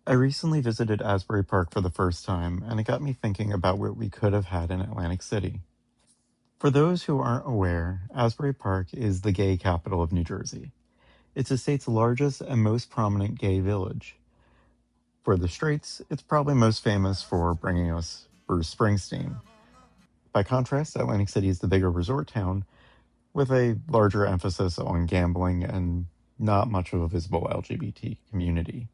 I recently visited Asbury Park for the first time, and it got me thinking about what we could have had in Atlantic City. For those who aren't aware, Asbury Park is the gay capital of New Jersey. It's the state's largest and most prominent gay village. For the straights, it's probably most famous for bringing us Bruce Springsteen. By contrast, Atlantic City is the bigger resort town with a larger emphasis on gambling and not much of a visible LGBT community.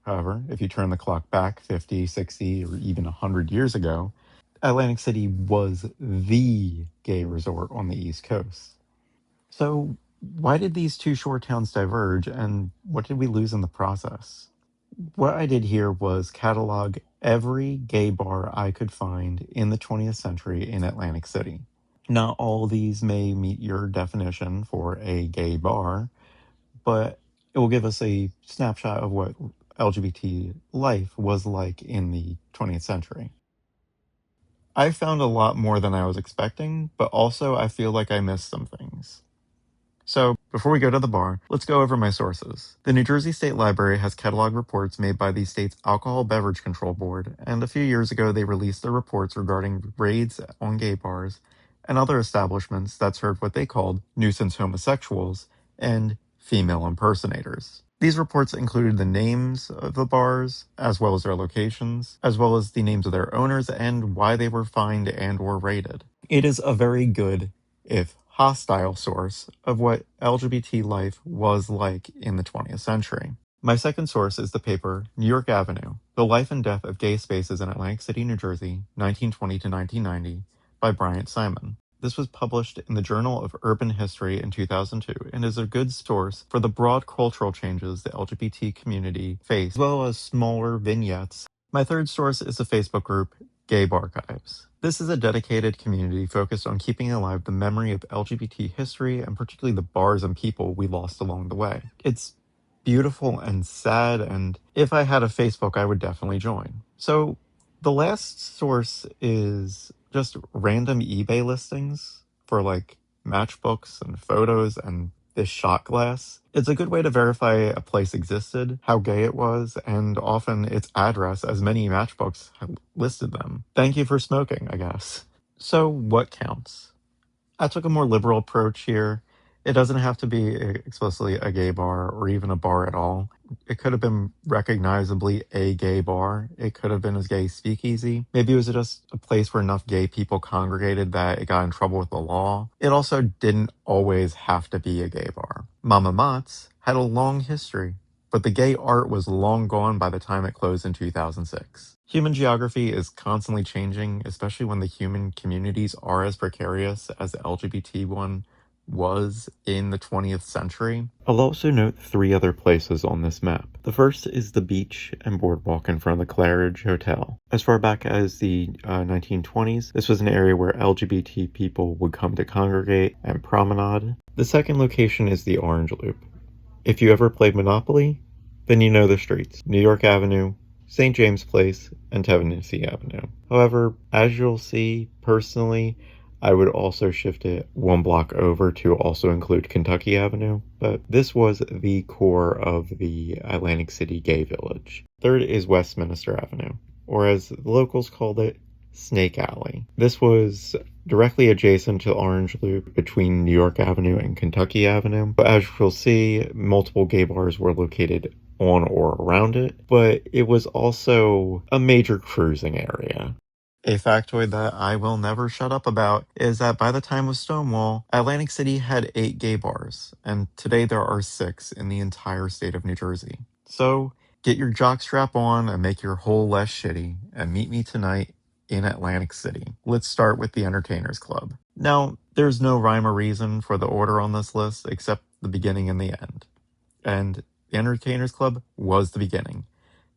However, if you turn the clock back 50, 60, or even 100 years ago, Atlantic City was the gay resort on the East Coast. So, why did these two shore towns diverge, and what did we lose in the process? What I did here was catalog every gay bar I could find in the 20th century in Atlantic City. Not all of these may meet your definition for a gay bar, but it will give us a snapshot of what LGBT life was like in the 20th century. I found a lot more than I was expecting, but also I feel like I missed some things. So, before we go to the bar, let's go over my sources. The New Jersey State Library has catalog reports made by the state's Alcohol Beverage Control Board, and a few years ago they released their reports regarding raids on gay bars and other establishments that served what they called nuisance homosexuals and female impersonators. These reports included the names of the bars, as well as their locations, as well as the names of their owners and why they were fined and or raided. It is a very good, if hostile, source of what LGBT life was like in the 20th century. My second source is the paper New York Avenue, The Life and Death of Gay Spaces in Atlantic City, New Jersey, 1920 to 1990, by Bryant Simon. This was published in the Journal of Urban History in 2002 and is a good source for the broad cultural changes the LGBT community faced, as well as smaller vignettes. My third source is the Facebook group Gay Barchives. This is a dedicated community focused on keeping alive the memory of LGBT history and particularly the bars and people we lost along the way. It's beautiful and sad, and if I had a Facebook, I would definitely join. So the last source is just random eBay listings for like matchbooks and photos and this shot glass. It's a good way to verify a place existed, how gay it was, and often its address, as many matchbooks have listed them. Thank you for smoking, I guess. So what counts? I took a more liberal approach here. It doesn't have to be explicitly a gay bar or even a bar at all. It could have been recognizably a gay bar. It could have been a gay speakeasy. Maybe it was just a place where enough gay people congregated that it got in trouble with the law. It also didn't always have to be a gay bar. Mama Mott's had a long history, but the gay art was long gone by the time it closed in 2006. Human geography is constantly changing, especially when the human communities are as precarious as the LGBT one was in the 20th century. I'll also note 3 other places on this map. The first is the beach and boardwalk in front of the Claridge Hotel. As far back as the 1920s, this was an area where LGBT people would come to congregate and promenade. The second location is the Orange Loop. If you ever played Monopoly, then you know the streets. New York Avenue, St. James Place, and Tennessee Avenue. However, as you'll see, personally, I would also shift it 1 block over to also include Kentucky Avenue, but this was the core of the Atlantic City gay village. Third is Westminster Avenue, or as the locals called it, Snake Alley. This was directly adjacent to Orange Loop between New York Avenue and Kentucky Avenue, but as you'll see, multiple gay bars were located on or around it, but it was also a major cruising area. A factoid that I will never shut up about is that by the time of Stonewall, Atlantic City had 8 gay bars, and today there are 6 in the entire state of New Jersey. So, get your jockstrap on and make your hole less shitty, and meet me tonight in Atlantic City. Let's start with the Entertainers Club. Now, there's no rhyme or reason for the order on this list except the beginning and the end. And the Entertainers Club was the beginning.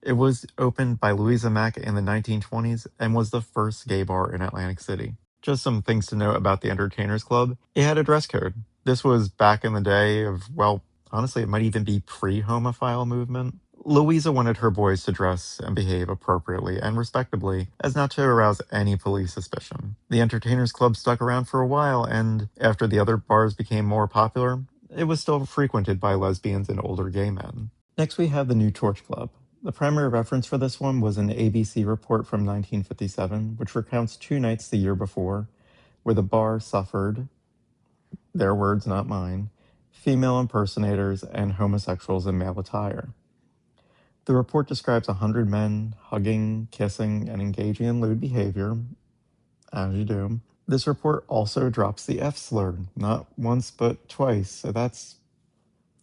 It was opened by Louisa Mack in the 1920s and was the first gay bar in Atlantic City. Just some things to note about the Entertainers Club. It had a dress code. This was back in the day of, well, honestly, it might even be pre-homophile movement. Louisa wanted her boys to dress and behave appropriately and respectably as not to arouse any police suspicion. The Entertainers Club stuck around for a while, and after the other bars became more popular, it was still frequented by lesbians and older gay men. Next we have the New Torch Club. The primary reference for this one was an ABC report from 1957, which recounts 2 nights the year before, where the bar suffered, their words, not mine, female impersonators and homosexuals in male attire. The report describes 100 men hugging, kissing, and engaging in lewd behavior, as you do. This report also drops the F slur, not once but twice, so that's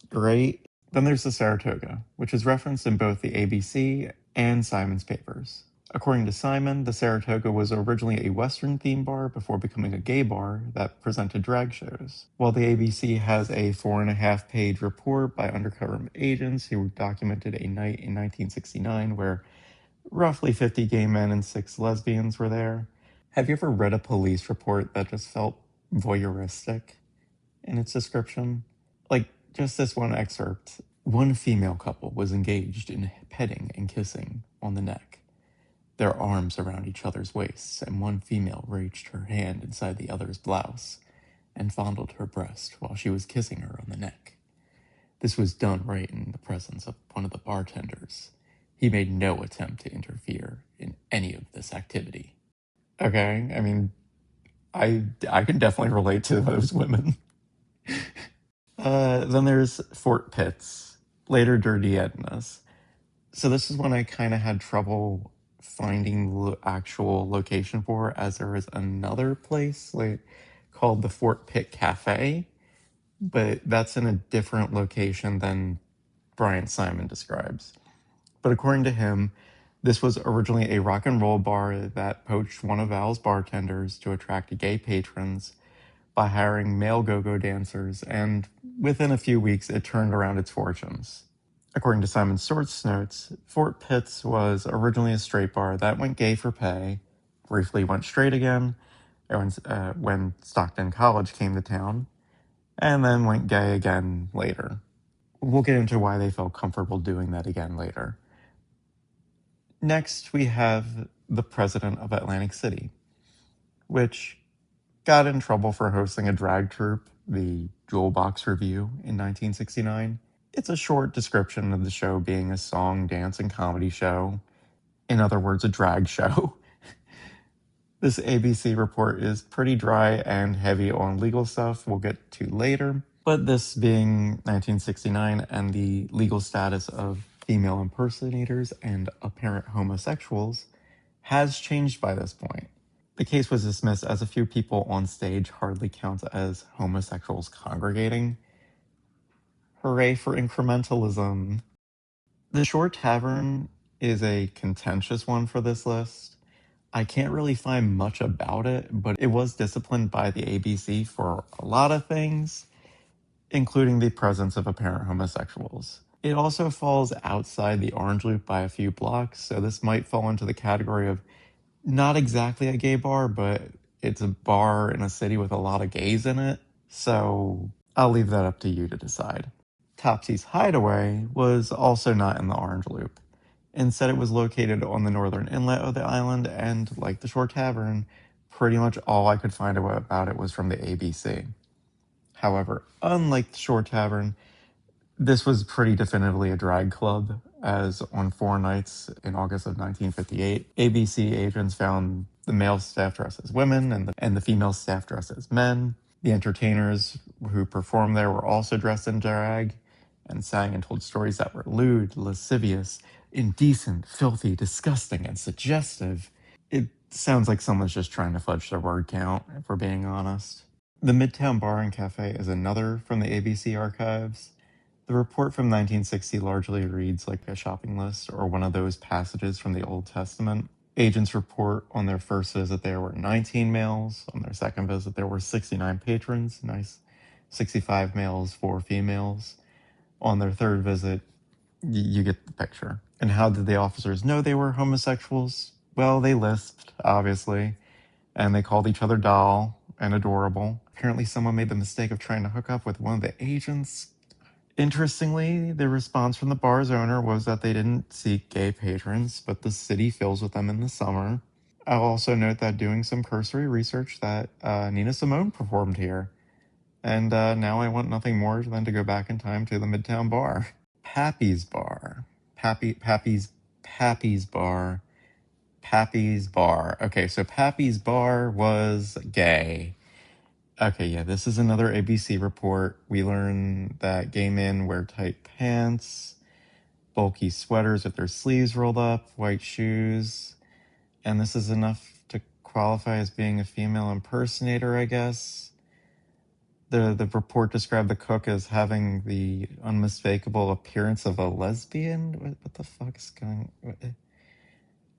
great. Then there's the Saratoga, which is referenced in both the ABC and Simon's papers. According to Simon, the Saratoga was originally a Western-themed bar before becoming a gay bar that presented drag shows. While the ABC has a 4.5-page report by undercover agents who documented a night in 1969 where roughly 50 gay men and 6 lesbians were there. Have you ever read a police report that just felt voyeuristic in its description? Like, just this one excerpt. One female couple was engaged in petting and kissing on the neck, their arms around each other's waists, and one female reached her hand inside the other's blouse and fondled her breast while she was kissing her on the neck. This was done right in the presence of one of the bartenders. He made no attempt to interfere in any of this activity. Okay, I mean, I can definitely relate to those women. Then there's Fort Pitts, later Dirty Edna's. So this is one I kind of had trouble finding the actual location for, as there is another place called the Fort Pitt Cafe, but that's in a different location than Brian Simon describes. But according to him, this was originally a rock and roll bar that poached one of Al's bartenders to attract gay patrons by hiring male go-go dancers, and within a few weeks it turned around its fortunes. According to Simon's source notes, Fort Pitts was originally a straight bar that went gay for pay, briefly went straight again when Stockton College came to town, and then went gay again later. We'll get into why they felt comfortable doing that again later. Next, we have the president of Atlantic City, which got in trouble for hosting a drag troupe, the Jewel Box Review, in 1969. It's a short description of the show being a song, dance, and comedy show. In other words, a drag show. This ABC report is pretty dry and heavy on legal stuff we'll get to later. But this being 1969 and the legal status of female impersonators and apparent homosexuals has changed by this point. The case was dismissed as a few people on stage hardly count as homosexuals congregating. Hooray for incrementalism. The Shore Tavern is a contentious one for this list. I can't really find much about it, but it was disciplined by the ABC for a lot of things, including the presence of apparent homosexuals. It also falls outside the Orange Loop by a few blocks, so this might fall into the category of not exactly a gay bar, but it's a bar in a city with a lot of gays in it, so I'll leave that up to you to decide. Topsy's Hideaway was also not in the Orange Loop. Instead, it was located on the northern inlet of the island, and like the Shore Tavern, pretty much all I could find about it was from the ABC. However, unlike the Shore Tavern, this was pretty definitively a drag club, as on 4 nights in August of 1958, ABC agents found the male staff dressed as women and the female staff dressed as men. The entertainers who performed there were also dressed in drag and sang and told stories that were lewd, lascivious, indecent, filthy, disgusting, and suggestive. It sounds like someone's just trying to fudge their word count, if we're being honest. The Midtown Bar and Cafe is another from the ABC archives. The report from 1960 largely reads like a shopping list or one of those passages from the Old Testament. Agents report on their first visit there were 19 males. On their second visit there were 69 patrons. Nice. 65 males, 4 females. On their third visit, you get the picture. And how did the officers know they were homosexuals? Well, they lisped, obviously, and they called each other doll and adorable. Apparently someone made the mistake of trying to hook up with one of the agents. Interestingly, the response from the bar's owner was that they didn't seek gay patrons, but the city fills with them in the summer. I'll also note that doing some cursory research that Nina Simone performed here. And now I want nothing more than to go back in time to the Midtown Bar. Pappy's Bar. Pappy's Pappy's Bar. Pappy's Bar. Okay, so Pappy's Bar was gay. Okay, yeah, this is another ABC report. We learn that gay men wear tight pants, bulky sweaters with their sleeves rolled up, white shoes, and this is enough to qualify as being a female impersonator, I guess. The report described the cook as having the unmistakable appearance of a lesbian. What the fuck is going on?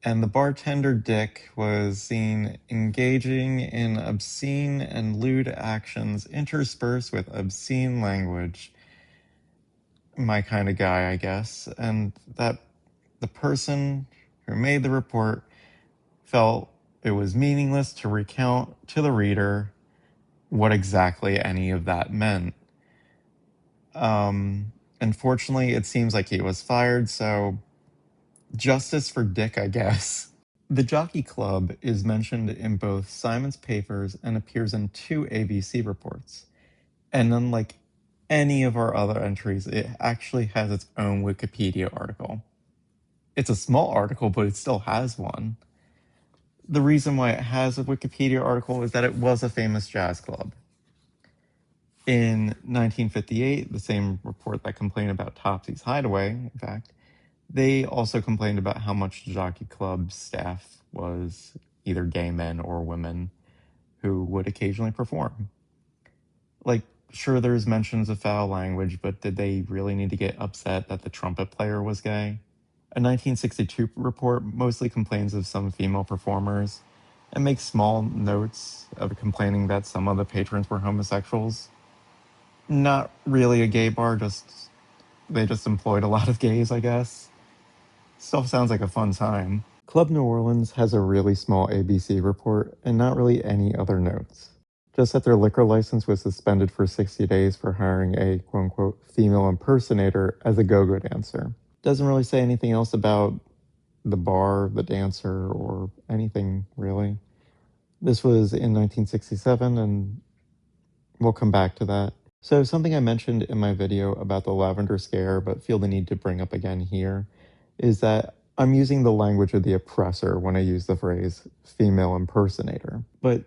And the bartender Dick was seen engaging in obscene and lewd actions interspersed with obscene language. My kind of guy, I guess. And that the person who made the report felt it was meaningless to recount to the reader what exactly any of that meant. Unfortunately, it seems like he was fired, so justice for Dick, I guess. The Jockey Club is mentioned in both Simon's papers and appears in 2 ABC reports. And unlike any of our other entries, it actually has its own Wikipedia article. It's a small article, but it still has one. The reason why it has a Wikipedia article is that it was a famous jazz club. In 1958, the same report that complained about Topsy's hideaway, in fact, they also complained about how much Jockey Club staff was either gay men or women who would occasionally perform. Like, sure, there's mentions of foul language, but did they really need to get upset that the trumpet player was gay? A 1962 report mostly complains of some female performers and makes small notes of complaining that some of the patrons were homosexuals. Not really a gay bar, they just employed a lot of gays, I guess. Still sounds like a fun time. Club New Orleans has a really small ABC report and not really any other notes. Just that their liquor license was suspended for 60 days for hiring a quote-unquote female impersonator as a go-go dancer. Doesn't really say anything else about the bar, the dancer, or anything really. This was in 1967, and we'll come back to that. So something I mentioned in my video about the lavender scare, but feel the need to bring up again here, is that I'm using the language of the oppressor when I use the phrase female impersonator. But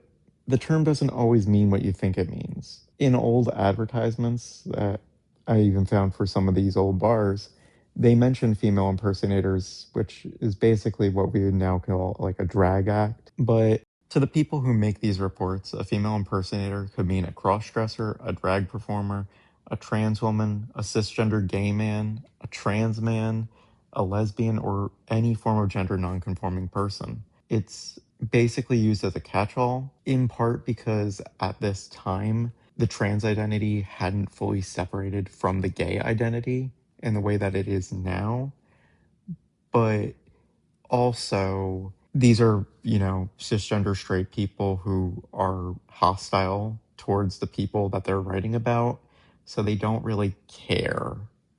the term doesn't always mean what you think it means. In old advertisements that I even found for some of these old bars, they mention female impersonators, which is basically what we would now call like a drag act. But to the people who make these reports, a female impersonator could mean a crossdresser, a drag performer, a trans woman, a cisgender gay man, a trans man, a lesbian, or any form of gender nonconforming person. It's basically used as a catch-all, in part because at this time, the trans identity hadn't fully separated from the gay identity in the way that it is now. But also, these are, cisgender straight people who are hostile towards the people that they're writing about, so they don't really care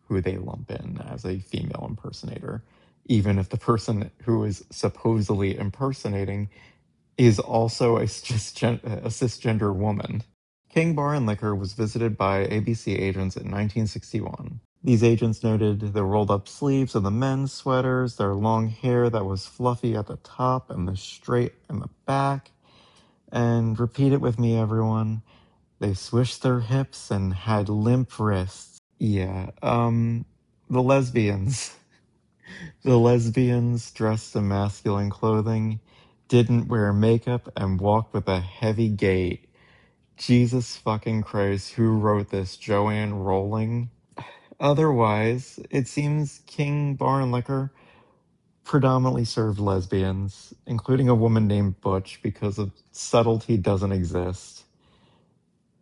who they lump in as a female impersonator, even if the person who is supposedly impersonating is also a cisgender woman. King Bar and Liquor was visited by ABC agents in 1961. These agents noted the rolled-up sleeves of the men's sweaters, their long hair that was fluffy at the top and the straight in the back, and repeat it with me, everyone. They swished their hips and had limp wrists. Yeah, the lesbians. The lesbians dressed in masculine clothing, didn't wear makeup, and walked with a heavy gait. Jesus fucking Christ, who wrote this? Joanne Rowling? Otherwise, it seems King Bar and Liquor predominantly served lesbians, including a woman named Butch, because of subtlety doesn't exist.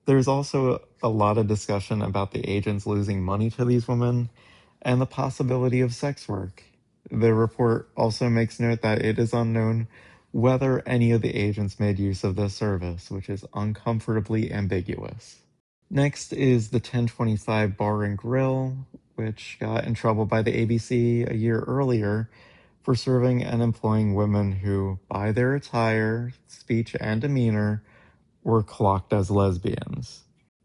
There's also a lot of discussion about the agents losing money to these women and the possibility of sex work. The report also makes note that it is unknown whether any of the agents made use of this service, which is uncomfortably ambiguous. Next is the 1025 Bar and Grill, which got in trouble by the ABC a year earlier for serving and employing women who, by their attire, speech, and demeanor, were clocked as lesbians.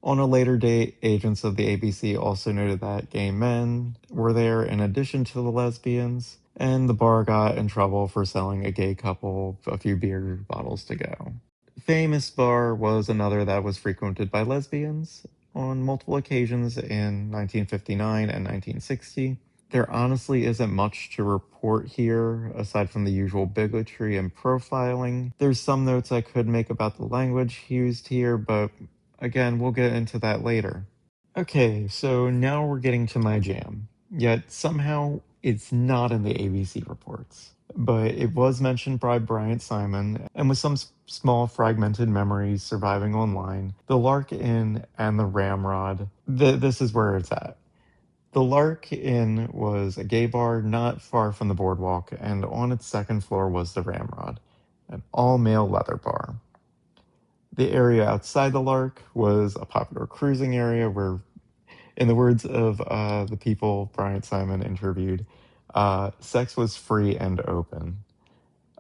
On a later date, agents of the ABC also noted that gay men were there in addition to the lesbians, and the bar got in trouble for selling a gay couple a few beer bottles to go. Famous Bar was another that was frequented by lesbians on multiple occasions in 1959 and 1960. There honestly isn't much to report here, aside from the usual bigotry and profiling. There's some notes I could make about the language used here, but again, we'll get into that later. Okay, so now we're getting to my jam. Yet somehow it's not in the ABC reports. But it was mentioned by Bryant Simon, and with some small fragmented memories surviving online, the Lark Inn and the Ramrod, this is where it's at. The Lark Inn was a gay bar not far from the boardwalk, and on its second floor was the Ramrod, an all-male leather bar. The area outside the Lark was a popular cruising area where, in the words of the people Bryant Simon interviewed, sex was free and open.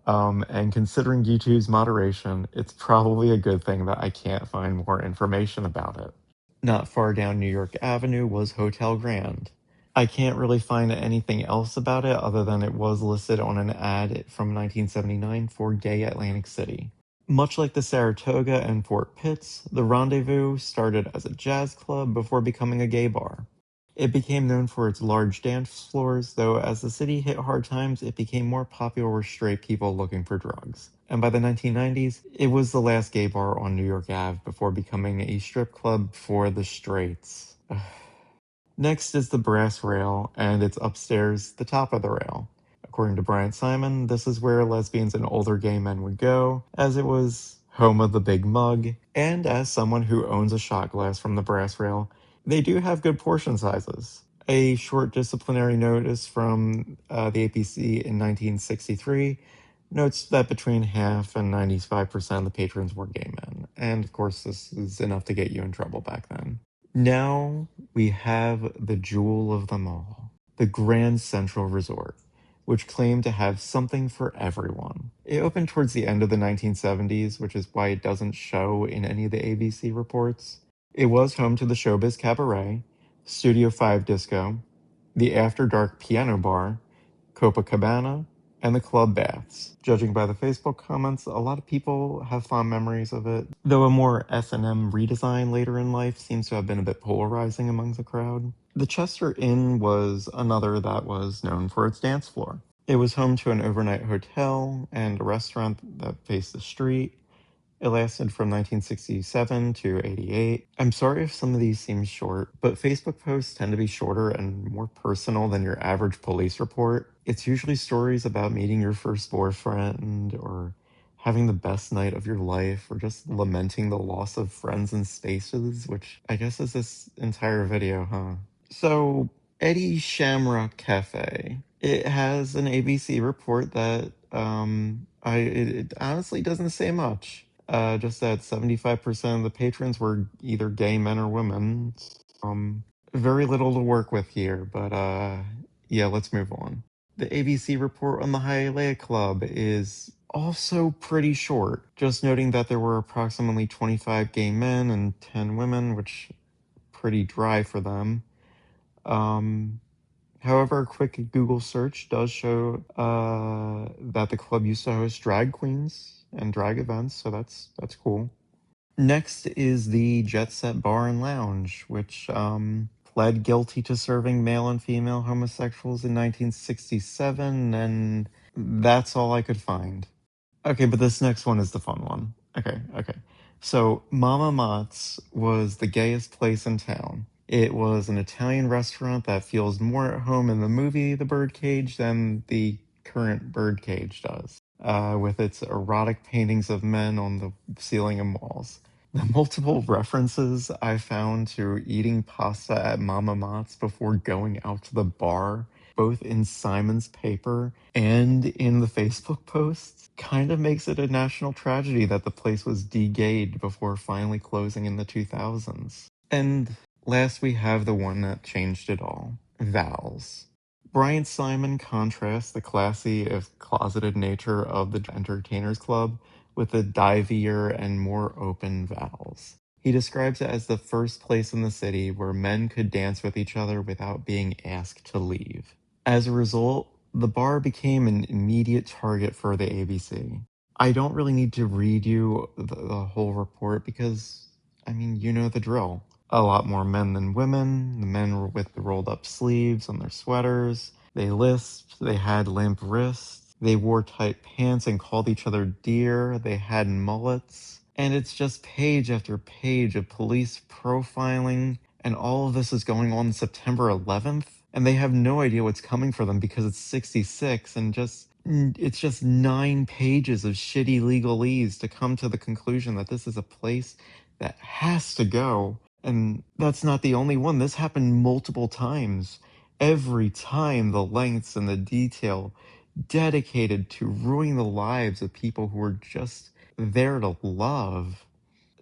And considering YouTube's moderation, it's probably a good thing that I can't find more information about it. Not far down New York Avenue was Hotel Grand. I can't really find anything else about it other than it was listed on an ad from 1979 for Gay Atlantic City. Much like the Saratoga and Fort Pitts, the Rendezvous started as a jazz club before becoming a gay bar. It became known for its large dance floors, though as the city hit hard times, it became more popular with straight people looking for drugs. And by the 1990s, it was the last gay bar on New York Ave before becoming a strip club for the straights. Next is the brass rail, and it's upstairs, the top of the rail. According to Bryant Simon, this is where lesbians and older gay men would go, as it was home of the Big Mug, and as someone who owns a shot glass from the brass rail, they do have good portion sizes. A short disciplinary notice from the APC in 1963 notes that between half and 95% of the patrons were gay men, and of course this is enough to get you in trouble back then. Now we have the jewel of them all, the Grand Central Resort, which claimed to have something for everyone. It opened towards the end of the 1970s, which is why it doesn't show in any of the ABC reports. It was home to the Showbiz Cabaret, Studio 5 Disco, the After Dark Piano Bar, Copacabana, and the club baths. Judging by the Facebook comments, a lot of people have fond memories of it, though a more S&M redesign later in life seems to have been a bit polarizing among the crowd. The Chester Inn was another that was known for its dance floor. It was home to an overnight hotel and a restaurant that faced the street. It lasted from 1967 to 88. I'm sorry if some of these seem short, but Facebook posts tend to be shorter and more personal than your average police report. It's usually stories about meeting your first boyfriend, or having the best night of your life, or just lamenting the loss of friends and spaces, which I guess is this entire video, huh? So, Eddie Shamrock Cafe. It has an ABC report that it honestly doesn't say much. Just that 75% of the patrons were either gay men or women. Very little to work with here, but yeah, let's move on. The ABC report on the Hialeah Club is also pretty short, just noting that there were approximately 25 gay men and 10 women, which pretty dry for them. However, a quick Google search does show that the club used to host drag queens and drag events, so that's cool. Next is the Jet Set Bar and Lounge, which pled guilty to serving male and female homosexuals in 1967, and that's all I could find. Okay, but this next one is the fun one. Okay. So, Mama Mott's was the gayest place in town. It was an Italian restaurant that feels more at home in the movie The Birdcage than the current Birdcage does, with its erotic paintings of men on the ceiling and walls. The multiple references I found to eating pasta at Mama Mott's before going out to the bar, both in Simon's paper and in the Facebook posts, kind of makes it a national tragedy that the place was de-gayed before finally closing in the 2000s. And last we have the one that changed it all, Val's. Bryant Simon contrasts the classy, if closeted nature of the Entertainers Club with the divier and more open Val's. He describes it as the first place in the city where men could dance with each other without being asked to leave. As a result, the bar became an immediate target for the ABC. I don't really need to read you the whole report because, I mean, you know the drill. A lot more men than women. The men were with the rolled up sleeves on their sweaters. They lisped. They had limp wrists. They wore tight pants and called each other dear. They had mullets. And it's just page after page of police profiling. And all of this is going on September 11th. And they have no idea what's coming for them because it's 66 and it's just 9 pages of shitty legalese to come to the conclusion that this is a place that has to go. And that's not the only one. This happened multiple times. Every time the lengths and the detail dedicated to ruining the lives of people who were just there to love.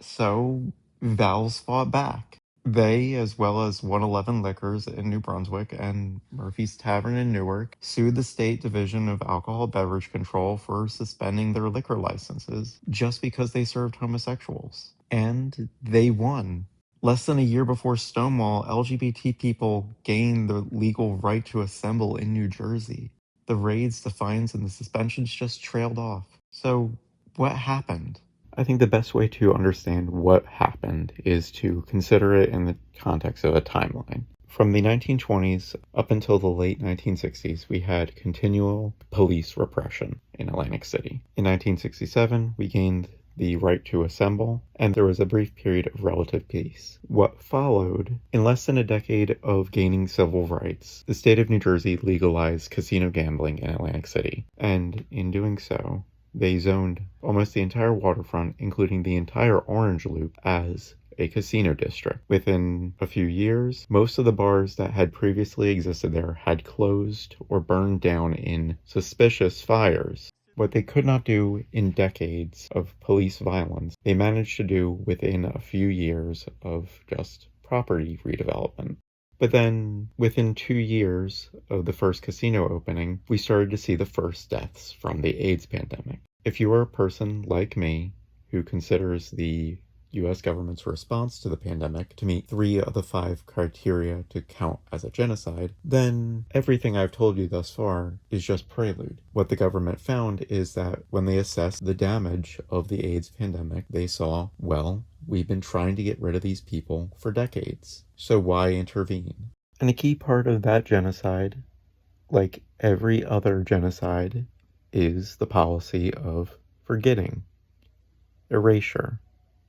So Val's fought back. They, as well as 111 Liquors in New Brunswick and Murphy's Tavern in Newark, sued the State Division of Alcohol Beverage Control for suspending their liquor licenses just because they served homosexuals. And they won. Less than a year before Stonewall, LGBT people gained the legal right to assemble in New Jersey. The raids, the fines, and the suspensions just trailed off. So, what happened? I think the best way to understand what happened is to consider it in the context of a timeline. From the 1920s up until the late 1960s, we had continual police repression in Atlantic City. In 1967, we gained the right to assemble, and there was a brief period of relative peace. What followed, in less than a decade of gaining civil rights, the state of New Jersey legalized casino gambling in Atlantic City, and in doing so, they zoned almost the entire waterfront, including the entire Orange Loop, as a casino district. Within a few years, most of the bars that had previously existed there had closed or burned down in suspicious fires. What they could not do in decades of police violence, they managed to do within a few years of just property redevelopment. But then, within 2 years of the first casino opening, we started to see the first deaths from the AIDS pandemic. If you are a person like me who considers the US government's response to the pandemic to meet 3 of the 5 criteria to count as a genocide, then everything I've told you thus far is just prelude. What the government found is that when they assessed the damage of the AIDS pandemic, they saw, well, we've been trying to get rid of these people for decades, so why intervene? And a key part of that genocide, like every other genocide, is the policy of forgetting, erasure,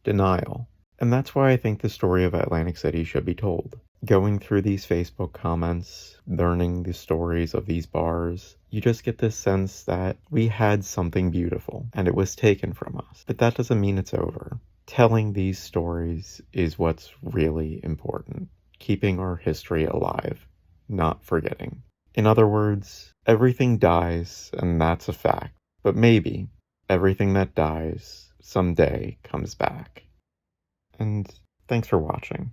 denial. And that's why I think the story of Atlantic City should be told. Going through these Facebook comments, learning the stories of these bars, you just get this sense that we had something beautiful and it was taken from us. But that doesn't mean it's over. Telling these stories is what's really important. Keeping our history alive, not forgetting. In other words, everything dies, and that's a fact. But maybe everything that dies someday comes back. And thanks for watching.